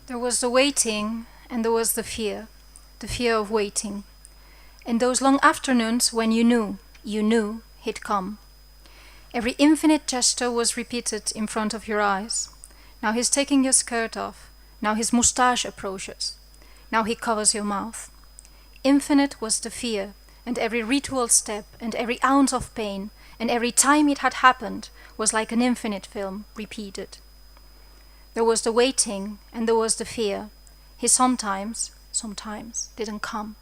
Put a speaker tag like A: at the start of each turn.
A: There was the waiting and there was the fear of waiting. In those long afternoons when you knew he'd come. Every infinite gesture was repeated in front of your eyes. Now he's taking your skirt off. Now his moustache approaches. Now he covers your mouth. Infinite was the fear, and every ritual step, and every ounce of pain, and every time it had happened was like an infinite film repeated. There was the waiting, and there was the fear. He sometimes didn't come.